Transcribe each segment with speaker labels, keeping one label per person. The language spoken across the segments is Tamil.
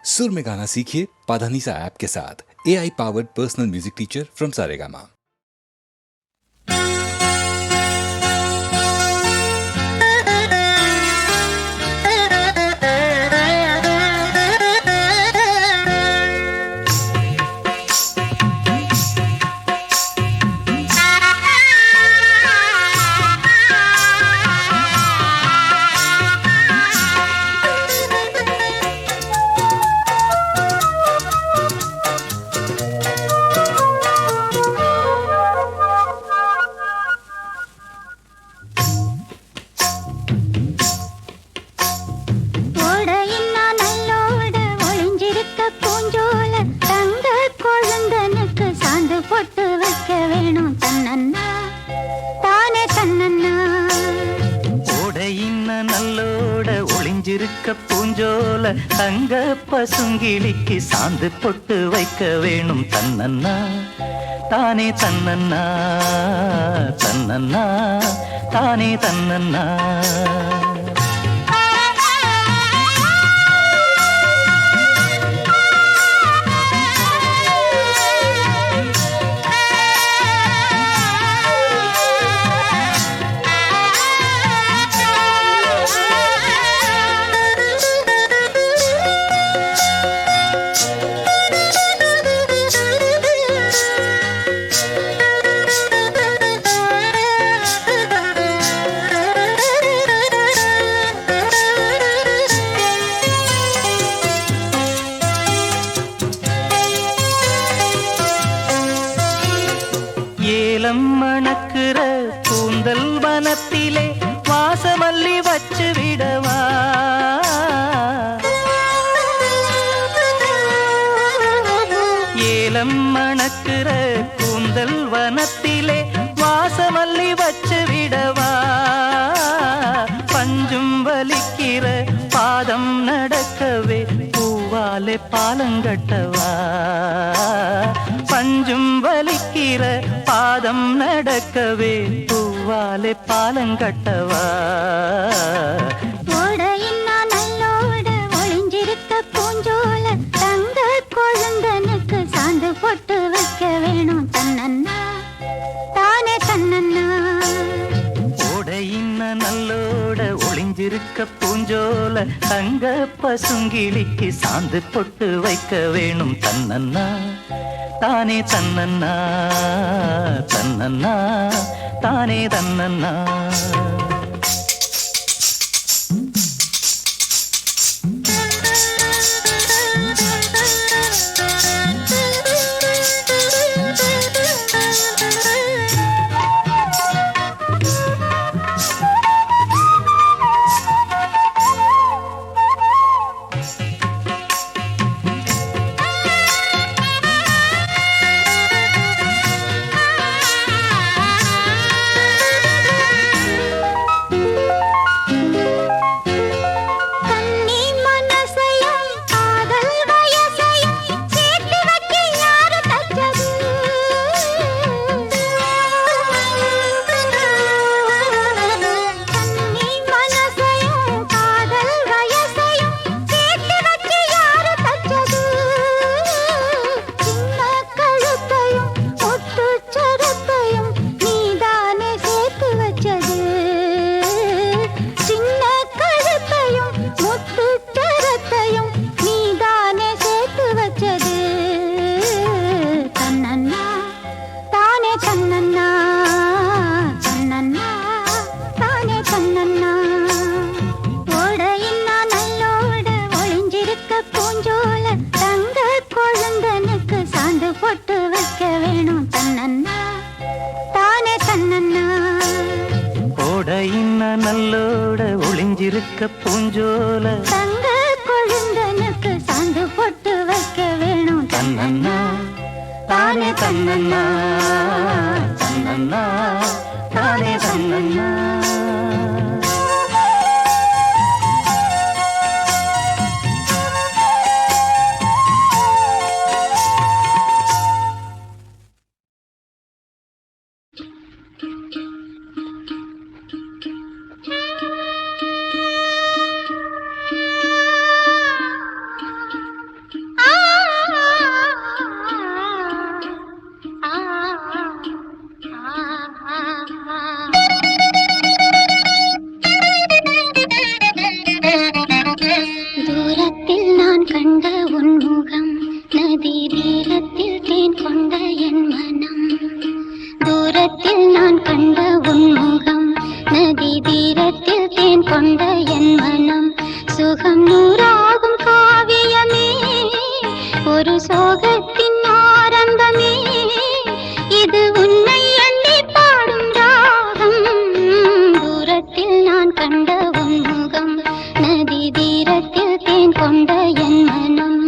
Speaker 1: सुर में गाना सीखिए पाधानीसा ऐप के साथ। AI powered personal music teacher from Saregama.
Speaker 2: பூஞ்சோல தங்க பசுங்கிளிக்கு சாந்து பொட்டு வைக்க வேணும் தன்னன்னா தானே தன்னன்னா தன்னன்னா தானே தன்னன்னா மணக்குற கூந்தல் வனத்திலே வாசமல்லி வச்சு விடவா ஏலம் மணக்குற கூந்தல் வனத்திலே வாசமல்லி வச்சு விடவா பஞ்சும் வலிக்கிற பாதம் நடக்கவே பூவாலே பாலங்கட்டவா பஞ்சும் வலிக்கிற பாதம் நடக்கவே பூவாலே பாலங்கட்டவா
Speaker 3: ஓடையின்னா நல்லோட ஒளிஞ்சிருக்க பூஞ்சோல தங்க கொழுந்தனுக்கு சாந்து போட்டு வைக்க வேணும் தன்னன்னா தானே தன்னன்னா
Speaker 2: ஓடையின்னா நல்லோட ஒளிஞ்சிருக்க பூஞ்சோல தங்க பசுங்கிளிக்கு சாந்து பொட்டு வைக்க வேணும் தன்னன்னா தானே தன்னன்னா தன்னன்னா தானே தன்னன்னா நல்லோட ஒளிஞ்சிருக்க பூஞ்சோல
Speaker 3: தங்க கொழுந்தனுக்கு சாந்து போட்டு வைக்க வேணும்
Speaker 2: தன்னன்னா தானே தன்னன்னா தன்னன்னா தானே தன்னன்னா
Speaker 3: ஒரு சோகத்தின் ஆரம்பமே இது உன்னை எண்ணி பாடும் ராகம் தூரத்தில் நான் கண்ட உன் முகம் நதி தீரத்தில் தேன் கொண்ட என் மனம்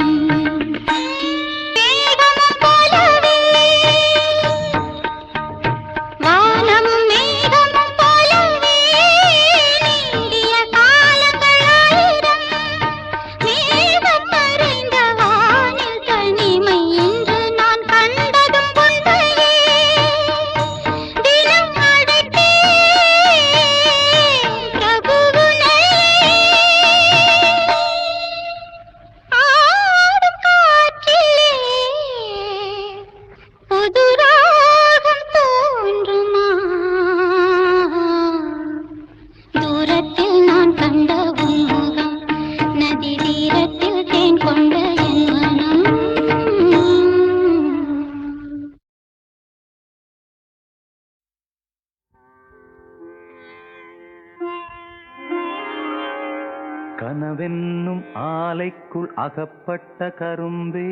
Speaker 2: கனவென்னும் ஆலைக்குள் அகப்பட்ட கரும்பே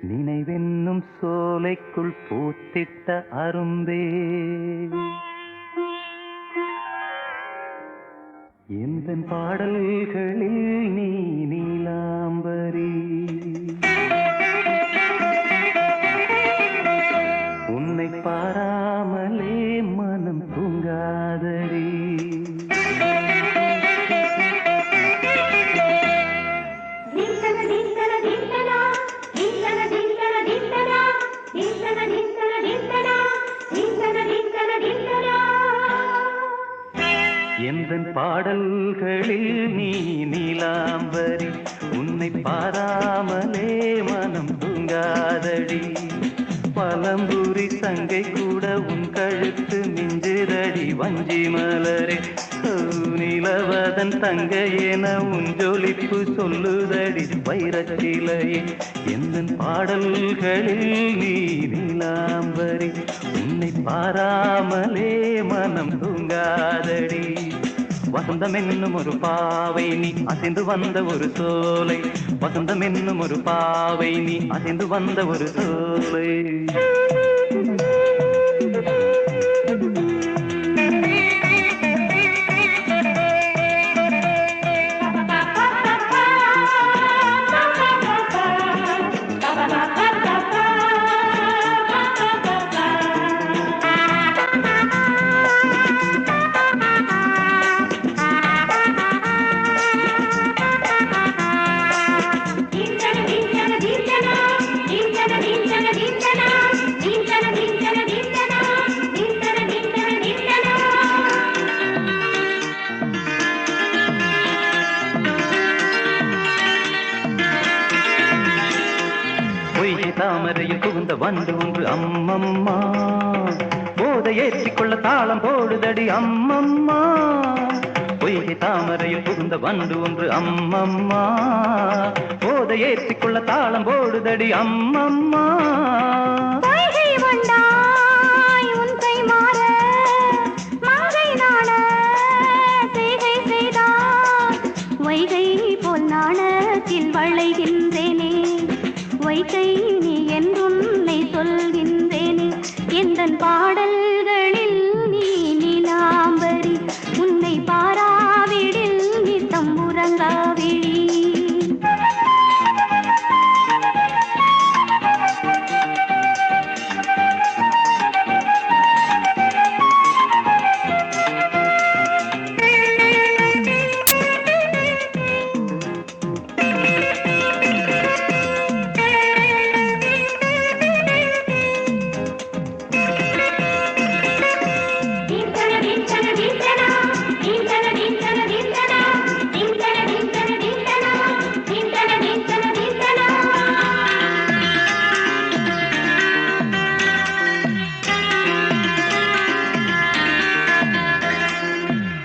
Speaker 2: நினைவென்னும் சோலைக்குள் பூத்திட்ட அரும்பே எந்தன் பாடல்களில் நீ நீலாம்பரி உன்னை பாராமலே மனம் தூங்காதடி எந்தன் பாடல்களில் நீ நீலாம்பரி உன்னை பாராமலே மனம் தூங்காதடி பழம்புரி தங்கை கூட உன் கழுத்து மிஞ்சிரடி வஞ்சி மலரே நிலவதன் தங்கை என உன் ஜொலிப்பு சொல்லுதடி வைரச்சிலையே எந்தன் பாடல்களில் நீ நீலாம்பரி உன்னை பாராமலே மனம் தூங்காதடி வசந்தம் என்னும் ஒரு பாவை நீ அசைந்து வந்த ஒரு சோலை வசந்தம் என்னும் ஒரு பாவை நீ அசைந்து வந்த ஒரு சோலை தாமரையில் புகுந்த வந்து ஒன்று அம்மம்மா போதை ஏற்றிக்கொள்ள தாளம் போடுதடி அம்மம்மா பொய்கை தாமரையில் புகுந்த வந்து ஒன்று அம்மம்மா போதை ஏற்றிக்கொள்ள தாளம் போடுதடி அம்மம்மா
Speaker 3: வைகை போல் நாணத்தில் வளைகின்றேனே வைகை நீ என்றுன்னை சொல்கின்றேனே எந்தன் பாடல்களில் நீ நீலாம்பரி உன்னை பாராவிடில் நித்தம் உறங்காவிழி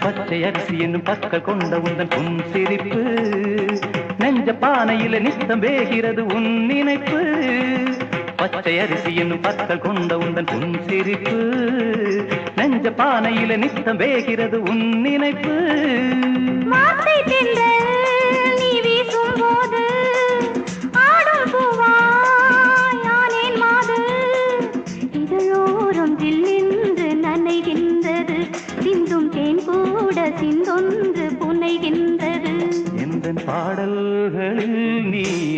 Speaker 2: பச்சை அரிசி என்னும் பற்கள் கொண்ட உந்தன் உன் சிரிப்பு நெஞ்ச பானையில நித்தம் வேகிறது உன் நினைப்பு பச்சை அரிசி என்னும் பற்கள் கொண்ட உந்தன் உன் சிரிப்பு நெஞ்ச பானையில நித்தம் வேகிறது உன் நினைப்பு
Speaker 3: நீ வீசும் போது ஆடும் பூவ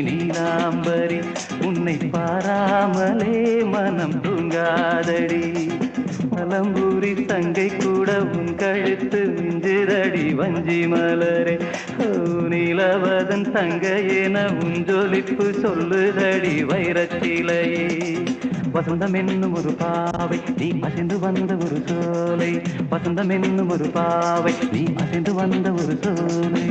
Speaker 2: நீலாம்பரி உன்னை பாராமலே மனம் தூங்காதடி மலம்பூரி தங்கை கூட உன் கழுத்து மிஞ்சிரடி வஞ்சி மலரே நீலவதன் தங்கையென உன் ஜொலிப்பு சொல்லுதடி வைரச்சிலையே வசந்தம் என்னும் ஒரு பாவை நீ அசைந்து வந்த ஒரு சோலை வசந்தம் என்னும் ஒரு பாவை நீ அசைந்து வந்த ஒரு சோலை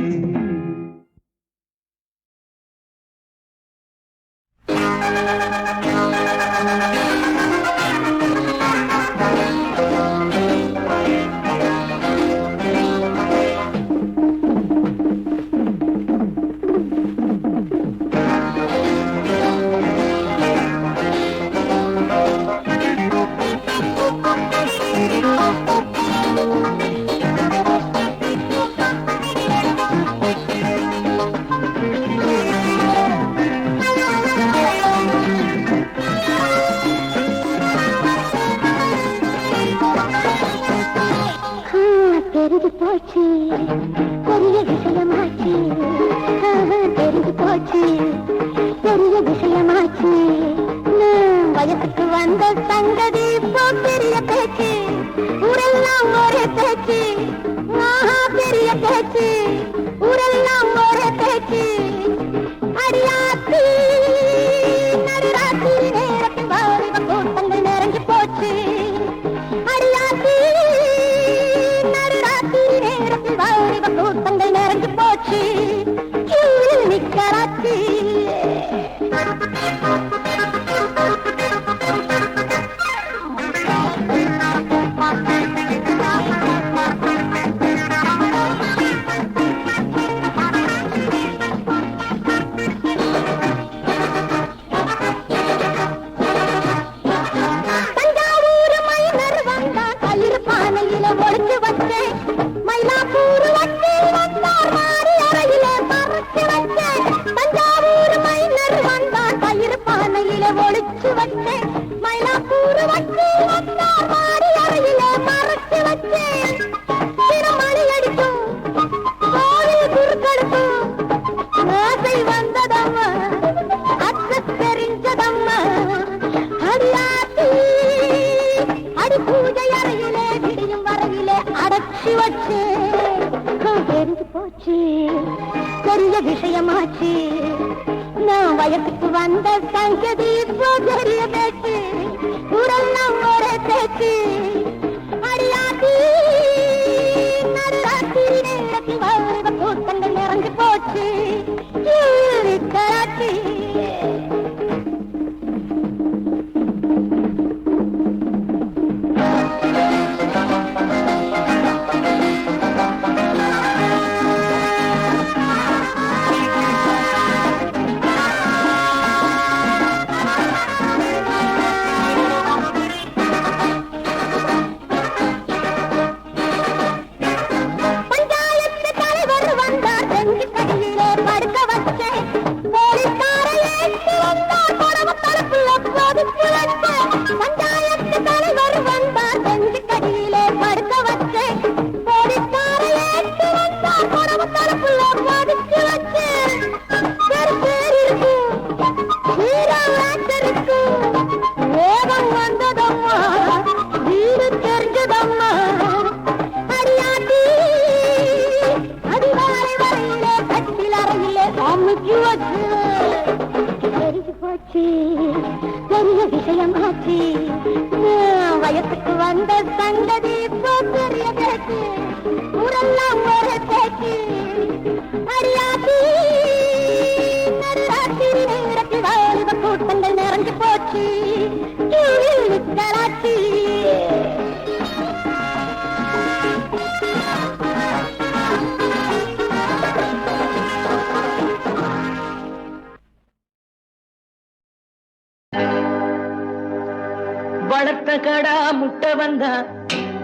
Speaker 4: வளர்த்த கடா முட்டை வந்தா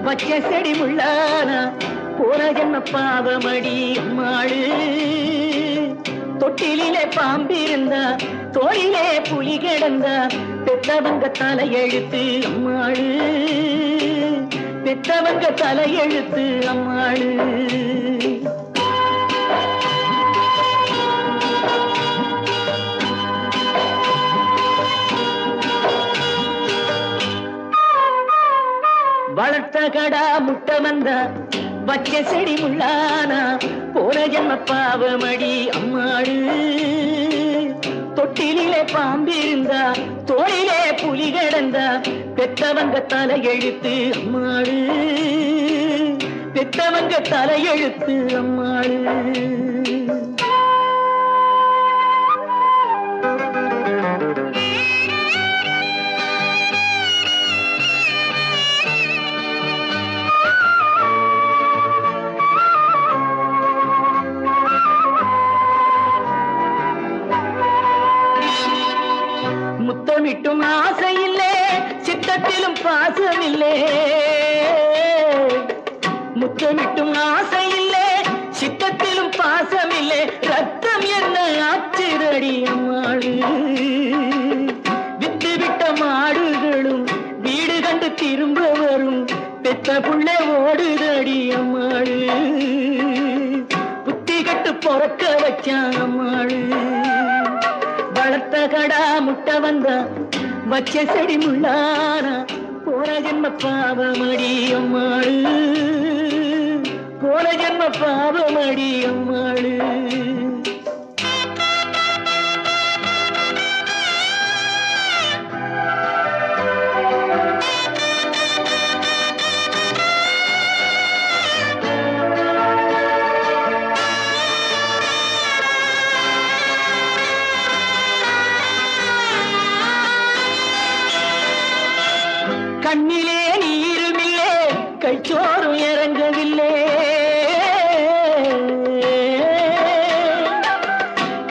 Speaker 4: வச்ச செடி முள்ளானா போன ஜன்ம பாவமடி அம்மாளு தொட்டிலே பாம்பிருந்தா தோளிலே புலி கிடந்தா பெத்தவங்க தலையெழுத்து அம்மாளு பெத்தவங்க தலையெழுத்து அம்மாளு கடா முட்டை வந்தா வச்ச செடி முள்ளானா போன ஜென்ம பாவமடி அம்மாடு. தொட்டிலே பாம்பிருந்தா தோளிலே புலி கிடந்தா பெத்தவங்க தலையெழுத்து அம்மாடு. பெத்தவங்க தலையெழுத்து அம்மாடு. முத்தமிட்டும் ஆசையில்லே சித்தத்திலும் பாசமில்லே. முத்தமிட்டும் ஆசையில்லே சித்தத்திலும் பாசமில்லே. ரத்தம் என்ன ஆச்சிரடி அம்மாடு. வித்து விட்ட மாடுகளும் வீடு கண்டு திரும்ப வரும். பெத்த புள்ள ஓடுதடி அம்மாடு. புத்தி கட்டு பொறக்க வச்சான் அம்மாடு. வளர்த்த கடா முட்டை வந்தா வச்ச செடி முள்ளானா போன ஜென்ம பாவமடி அம்மாடு. போன ஜென்ம பாவமடி அம்மாடு. கண்ணிலே நீருமில்லே கைச்சோறும் இறங்கவில்லை.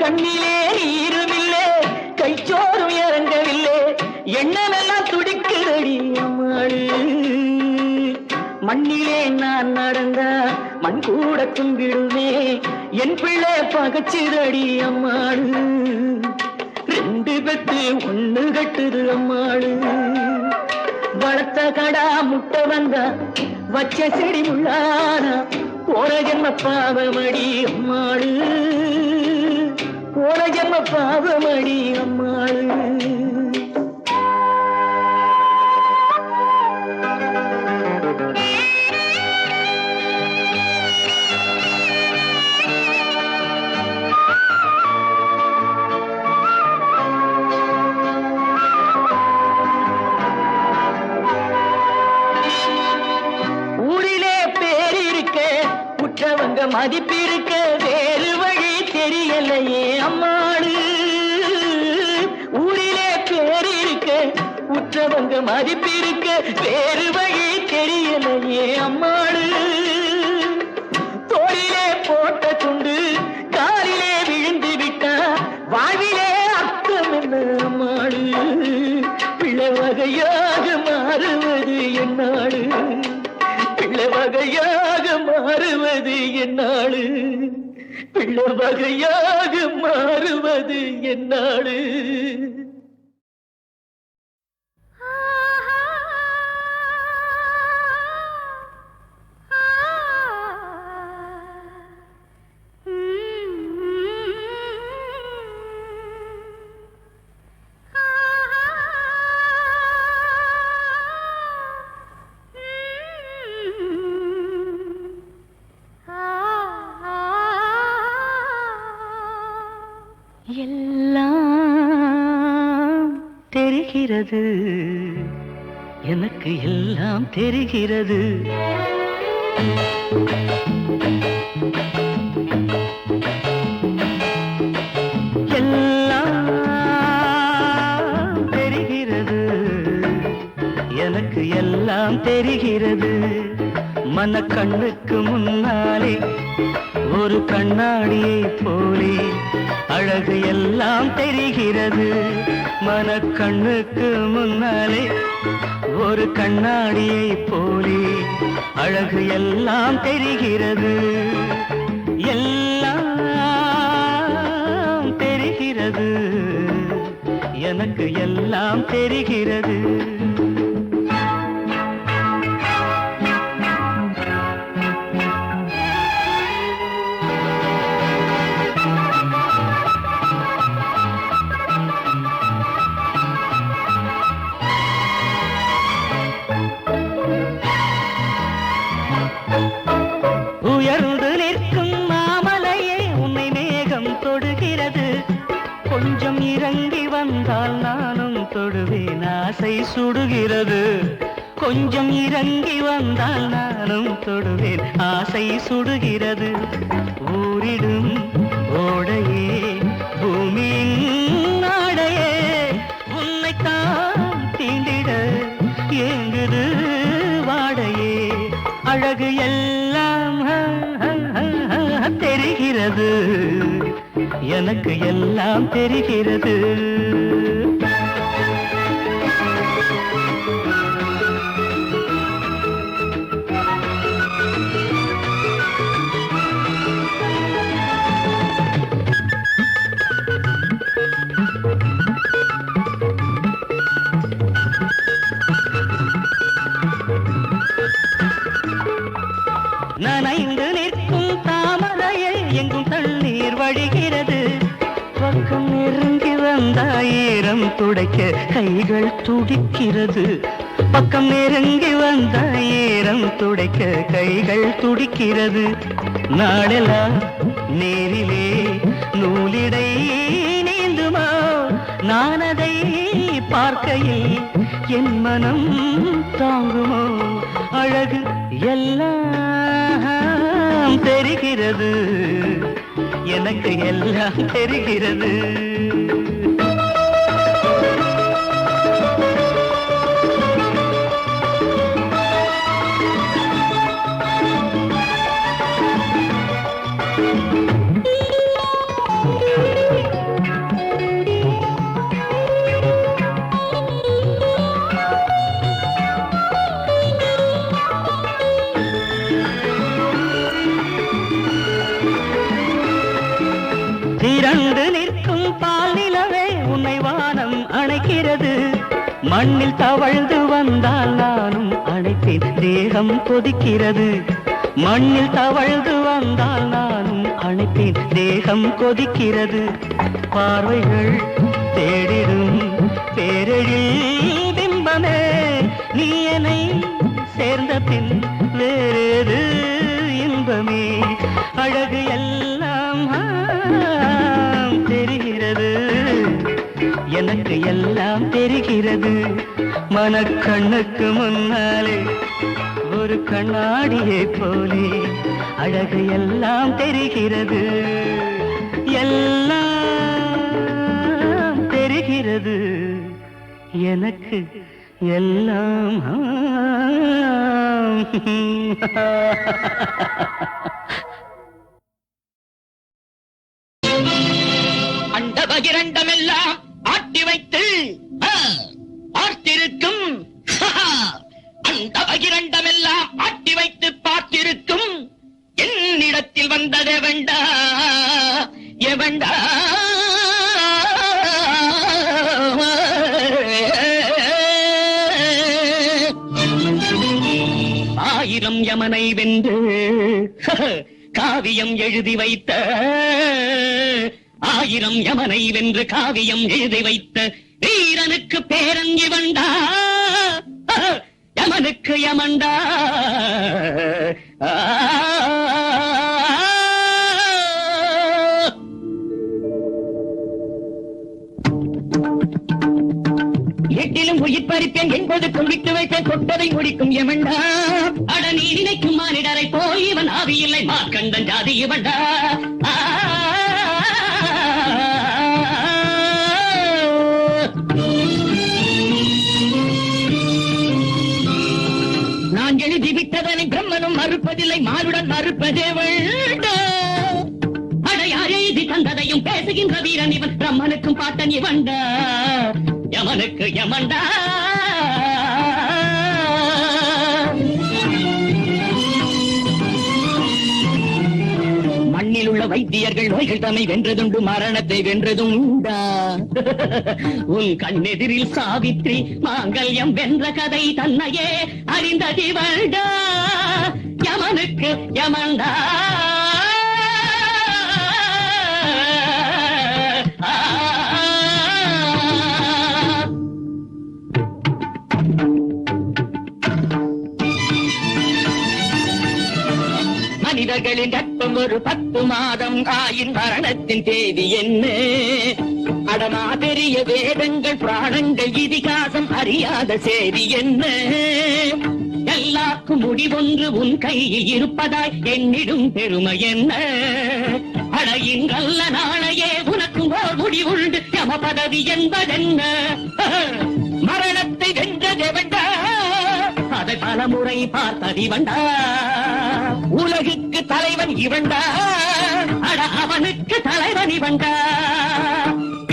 Speaker 4: கண்ணிலே நீருமில்லே கைச்சோறும் இறங்கவில்லை. எண்ணமெல்லாம் துடிக்குதடி அம்மாடு. மண்ணிலே நான் நடந்தா மண் கூட கும்பிடுமே. என் பிள்ளை பகச்சிதடி அம்மாடு. ரெண்டு பெத்து ஒண்ணு கட்டுது அம்மாடு. வளர்த்த கடா முட்டை வந்தா வச்ச செடி முள்ளானா போன ஜென்ம பாவமடி அம்மாடு. போன ஜென்ம பாவமடி அம்மாடு. மதிப்பிருக்க வேறு வழி தெரியலையே அம்மாடு. ஊரிலே பேரிருக்க உற்றவங்க மதிப்பிருக்க வேறு வழி தெரியலையே அம்மாடு. தோளிலே போட்ட துண்டு காலிலே விழுந்து விட்டா வாழ்விலே அர்த்தம் என்ன அம்மாடு. பிள்ளை வகையாக மாறுவது என்னாடு. பிள்ளை வகையாக மாறுவது என்னாடு. பிள்ளை வகையாக மாறுவது என்னாடு. எல்லாம் தெரிகிறது எனக்கு எல்லாம் தெரிகிறது. எல்லாம் தெரிகிறது எனக்கு எல்லாம் தெரிகிறது. மனக்கண்ணுக்கு முன்னாலே ஒரு கண்ணாடியை போலே அழகு எல்லாம் தெரிகிறது. மனக்கண்ணுக்கு முன்னாலே ஒரு கண்ணாடியை போலே அழகு எல்லாம் தெரிகிறது. எல்லாம் தெரிகிறது எனக்கு எல்லாம் தெரிகிறது.
Speaker 2: கொஞ்சம் இறங்கி வந்தால் நானும் தொடுவேன் ஆசை சுடுகிறது கொஞ்சம் இறங்கி வந்தால் நானும் தொடுவேன் ஆசை சுடுகிறது ஊரிடும் ஓடையே பூமியின் நாடையே உன்னைத்தான் தீண்டிட ஏங்குது வாடையே அழகு எல்லாம் தெரிகிறது எனக்கு எல்லாம் தெரிகிறது நனைந்து நிற்கும் தாமரையை எங்கும் தண்ணீர் வழிகிறது பக்கம் நெருங்கி வந்தாயிரம் துடைக்க கைகள் துடிக்கிறது பக்கம் நெருங்கி வந்தாயிரம் துடைக்க கைகள் துடிக்கிறது நாளெல்லாம் நேரிலே நூலிடை நீந்துமா நான் அதை பார்க்கையில் என் மனம் தாங்குமோ அழகு எல்லாம் தெரிகிறது எனக்கு எல்லாம் தெரிகிறது திரண்டு நிற்கும் பால் நிலவே உன்னை வானம் அணைக்கிறது மண்ணில் தவழ்ந்து வந்தால் நானும் அணைப்பேன் தேகம் கொதிக்கிறது மண்ணில் தவழ்ந்து வந்தால் நானும் அணைப்பேன் தேகம் கொதிக்கிறது பார்வைகள் தேடிடும் பேரெழில் பிம்பமே நீ என்னை சேர்ந்த பின் வேறேது இன்பமே அழகு எல்லாம் தெரிகிறது எனக்கு எல்லாம் தெரிகிறது மனக்கண்ணுக்கு முன்னாலே ஒரு கண்ணாடியை போலே அழகு எல்லாம் தெரிகிறது எல்லாம் தெரிகிறது எனக்கு எல்லாம்
Speaker 4: அந்த பகிரண்டமெல்லாம் ஆட்டி வைத்து பார்த்திருக்கும் அந்த பகிரண்டமெல்லாம் ஆட்டி வைத்து பார்த்திருக்கும் என்னிடத்தில் வந்ததே வேண்டா எவண்டா ஆயிரம் யமனை வென்று காவியம் எழுதி வைத்த ஆயிரம் யமனை வென்று காவியம் எழுதி வைத்த வீரனுக்கு பேரன் இவண்டா யமனுக்கு யமண்டா எட்டிலும் உயிர் பறிப்பேன் என்பதுக்கும் விட்டு வைப்பேன் தொட்டதை முடிக்கும் எவண்டா அட நீ நினைக்கும் மானிடரை போய் இவன் ஆவி இல்லை மார்க்கண்டன் ஜாதி இவண்டா நான் எழுதி விட்டதனை பிரம்மனும் மறுப்பதில்லை மானுடன் மறுப்பதே வேண்டா அட யார் எழுதி தந்ததையும் பேசுகின்ற வீரன் இவன் பிரம்மனுக்கும் பாட்டன் இவண்டா யமனுக்கு யமண்டா மண்ணில் உள்ள வைத்தியர்கள் நோய்கள் தம்மை வென்றதுண்டு மரணத்தை வென்றதும் உண்டா உன் கண்ணெதிரில் சாவித்ரி மாங்கல்யம் வென்ற கதை தன்னையே அறிந்ததி வேண்டா யமனுக்கு யமண்டா மனிதர்களின் கற்பம் ஒரு 10 மாதம் ஆயின் மரணத்தின் தேதி என்ன அடமா பெரிய வேதங்கள் பிராணங்கள் இதிகாசம் அறியாத செய்தி என்ன எல்லாருக்கும் முடிவொன்று உன் கையில் இருப்பதாய் என்னிடும் பெருமை என்ன அட இன்றல்ல நாளையே உனக்கும் ஓர் முடிவுண்டு யம பதவி என்பதென்ன மரணத்தை வென்றதே வண்டா அதை பலமுறை பார்த்ததி வண்டா உலகுக்கு தலைவன் இவண்டா அட அவனுக்கு தலைவன் இவண்டா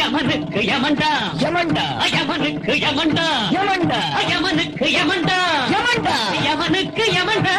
Speaker 4: யமனுக்கு யமண்டா யமண்டா யமனுக்கு யமண்டா யமண்டா யமனுக்கு யமண்டா யமண்டா யமனுக்கு யமண்டா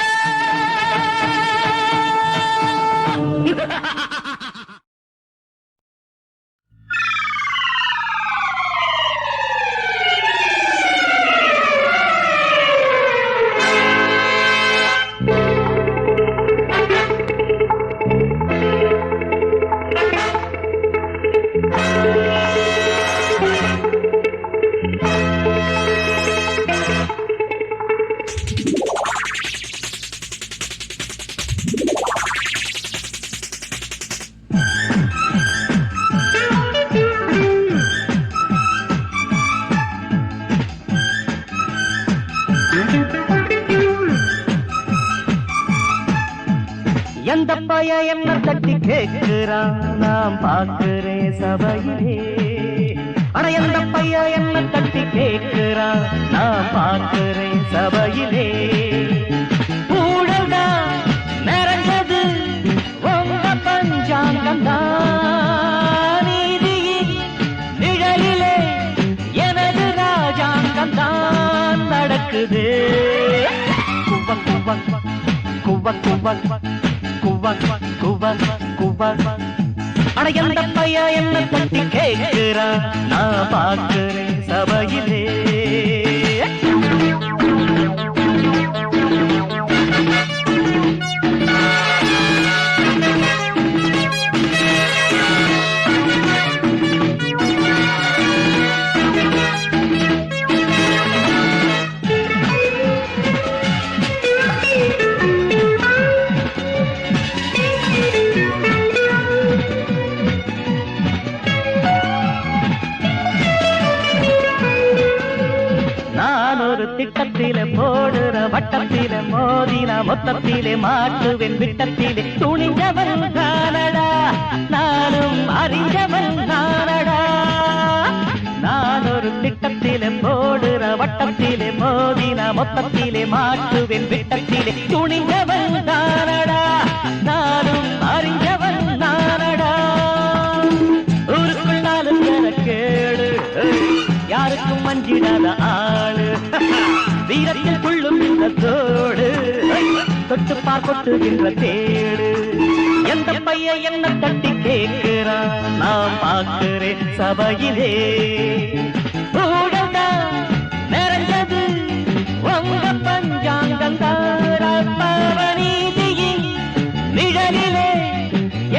Speaker 2: எந்த பைய என்ன தட்டி கேட்கிறான் நாம் பார்க்கிறேன் சபையிலே ஆனா எந்த பைய என்ன தட்டி கேட்கிறான் நான் பார்க்கிறேன் சபையிலே ஊழல்டா நிறைஞ்சது உங்க பஞ்சாங்கம் தான் நீதியின் நிழலிலே எனது ராஜாங்கம் தான் நடக்குது குவ குவ குவ குவ அட எந்த பைய என்ன தட்டி கேட்கிறான் நான் பார்க்கிறேன் சபையிலே திட்டத்திலே போடுற வட்டத்திலே மோதினா மொத்தத்திலே மாட்டுவேன் விட்டத்திலே துணிஞ்சவன் தானடா நானும் அறிஞ்சவன் தானடா நான் ஒரு திட்டத்திலே போடுற வட்டத்திலே மோதினா மொத்தத்திலே மாட்டுவேன் விட்டத்திலே துணிஞ்சவன் தானடா நானும் அறிஞ்சவன் தானடா ஊருக்குள் நாலு என கேளு யாருக்கும் மஞ்சிடாத ஆளு வீரத்தில் துள்ளும் இந்த தோடு தொட்டு பார்க்கொட்டுகின்ற தேடு எந்த பைய என்ன தட்டி கேட்கிறான் நான் பார்க்கிறேன் சபையிலே ஊழல்டா நிறைஞ்சது உங்க பஞ்சாங்கம் நீதியின் நிழலிலே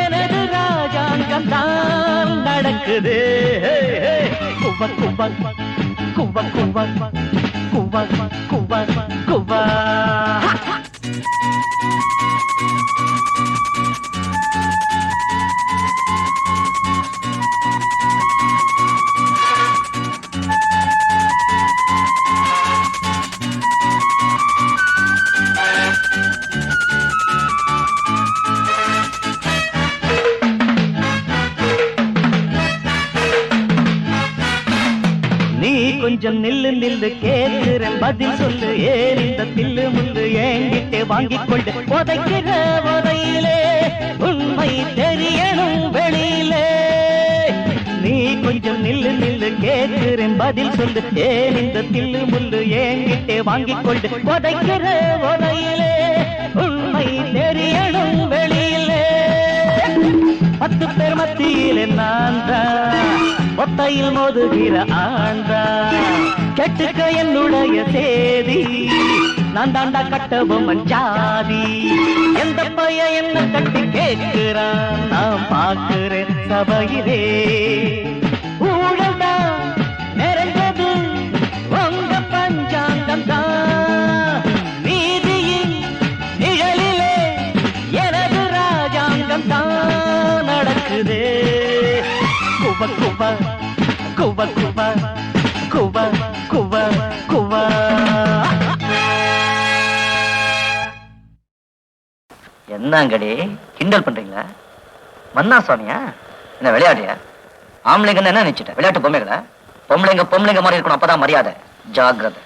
Speaker 2: எனது ராஜாங்கம் தான் நடக்குது குவ குவ குவ குவ குவ குவ குவ கொஞ்சம் நில்லு நில்லு கேட்கிறேன் பதில் சொல்லு ஏன் இந்த தில்லு முள்ளு என்கிட்ட வாங்கிக் கொண்டு உதைக்கிற உதையிலே உண்மை தெரியணும் வெளியிலே நீ கொஞ்சம் நில்லு நில்லு கேட்கிறேன் பதில் சொல்லு ஏன் இந்த தில்லு முள்ளு என்கிட்ட வாங்கிக் கொண்டு உதைக்கிற உதையிலே உண்மை தெரியணும் வெளியிலே 10 பேர் மத்தியிலே நான் தான் ஒத்தையில் மோதுகிற ஆண்டா கெட்டுக்க என்னுடைய சேதி நான் தாண்டா கட்டபொம்மன் ஜாதி எந்த பைய என்ன கட்டி கேட்கிறான் நான் பார்க்கிறேன் சபையிலே ஊழல்டா நிறைஞ்சது உங்க பஞ்சாங்கம் தான் நீதியின் நிழலிலே எனது ராஜாங்கம் தான் நடக்குது குவ குவ குவ குவ குவ குவ குவ.
Speaker 5: என்னங்கடி கிண்டல் பண்றீங்களா? மன்னா சுவாமியா? என்ன விளையாடியா? ஆம்பளைங்கன்னு என்ன நினைச்சிட்ட? விளையாட்டு பொம்மைகளா? பொம்பளைங்க பொம்பளைங்க மாதிரி இருக்கணும், அப்பதான் மரியாதை. ஜாக்கிரதை.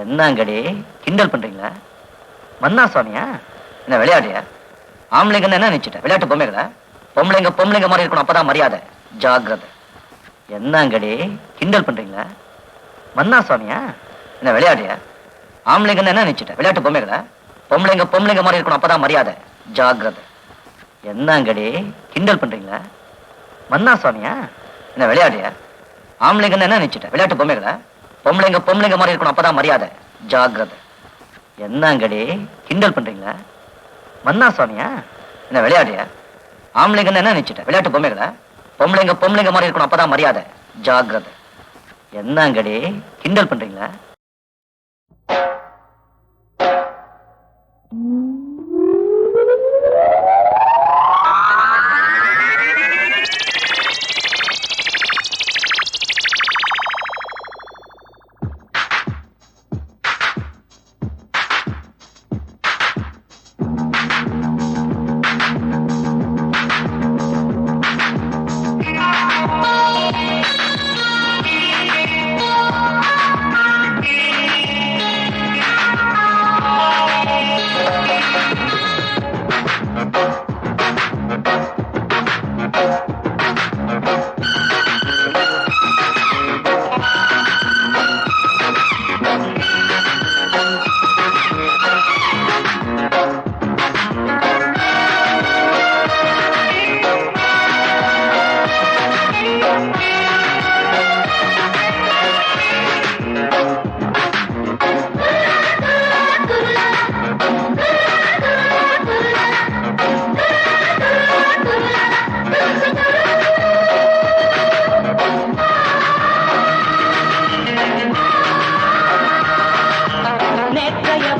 Speaker 5: என்னங்கடி கிண்டல் பண்றீங்களா? மன்னா சுவாமியா? என்ன விளையாடியா? ஆம்பளைங்கன்னு என்ன நினைச்சிட்ட? விளையாட்டு பொம்மைகளா? பொம்பளைங்க பொம்பளைங்க மாதிரி இருக்கணும், அப்பதான் மரியாதை. ஜாக்கிரதை. என்னங்கடி கிண்டல் பண்றீங்களா? மன்னா சுவாமியா? என்ன விளையாடியா? ஆம்பளைங்கன்னு என்ன நினைச்சிட்ட? விளையாட்டு பொம்மைகளா? பொம்பளைங்க பொம்பளைங்க மாதிரி இருக்கணும், அப்பதான் மரியாதை. ஜாக்கிரதை. என்னங்கடி கிண்டல் பண்றீங்களா? மன்னா சுவாமியா? என்ன விளையாடியா? ஆம்பளைங்கன்னு என்ன நினைச்சிட்ட? விளையாட்டு பொம்மைகளா? பொம்பளைங்க பொம்பளைங்க மாதிரி இருக்கணும், அப்பதான் மரியாதை. ஜாக்கிரதை. என்னங்கடி கிண்டல் பண்றீங்களா? மன்னா சுவாமியா? என்ன விளையாடியா? ஆம்பளைங்கன்னு என்ன நினைச்சிட்ட? விளையாட்டு பொம்மைகளா? பொம்பளைங்க பொம்பளைங்க மாதிரி இருக்கணும், அப்பதான் மரியாதை. ஜாக்கிரதை. என்னங்கடி கிண்டல் பண்றீங்களா?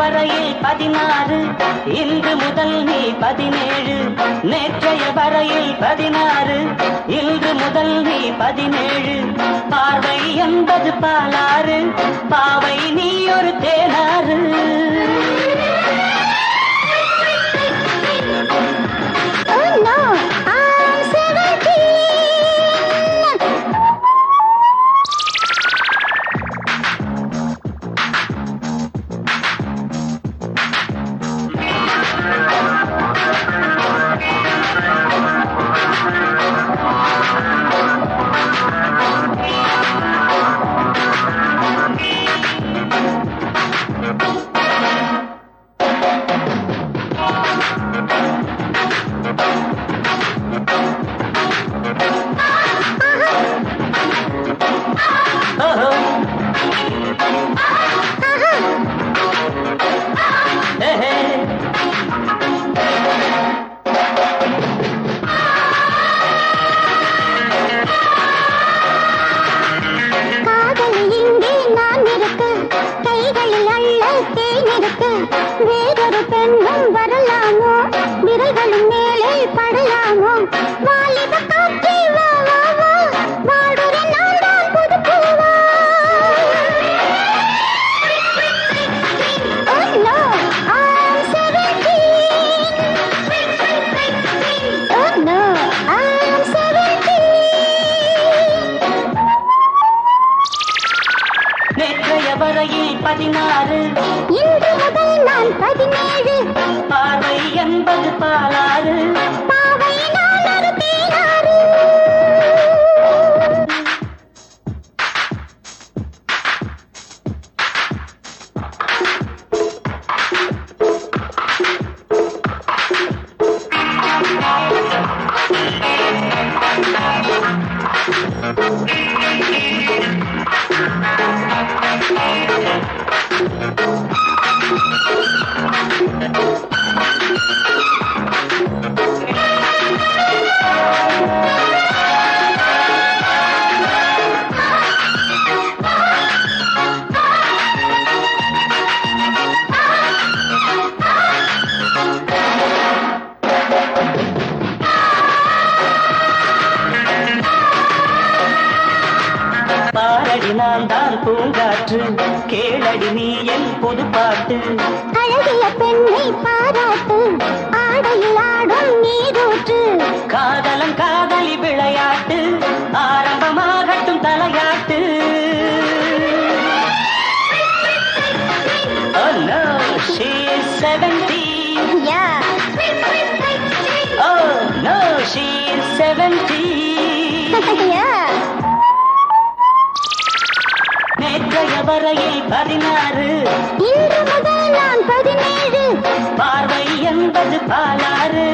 Speaker 4: வரையில் 16 இன்று முதல் நீ 17 நேற்றைய வரையில் 16 இன்று முதல் நீ 17 பார்வை என்பது பாலாறு பாவை நீ ஒரு தேனாறு வேறொரு பெண்ணும் வரலாமோ விரல்களும் மேலே படலாமோ வாலிப காற்றே வா வா வா வாடுற நான் தான் புது பூவா Oh no, I'm 17 Oh no, I'm 17 நேற்றைய வரையில் 16 இன்று முதல் நான் 17 பார்வை என்பது பாலாறு பாவை நான் ஒரு தேனாறு
Speaker 2: பாரடி நான் தான் பூங்காற்று கேளடி நீ என் புது பாட்டு
Speaker 3: அழகிய பெண்ணை பாராட்டு ஆடையில் ஆடும் நீரூற்று
Speaker 2: காதலன் காதலி விளையாட்டு ஆரம்பமாகட்டும் தலையாட்டு Oh no, she is 17.
Speaker 3: Yeah.
Speaker 2: Oh no, she is 17.
Speaker 3: Yeah.
Speaker 2: நேற்றைய வரையில் 16
Speaker 3: இன்று முதல் நான் 17
Speaker 2: பார்வை என்பது பாலாறு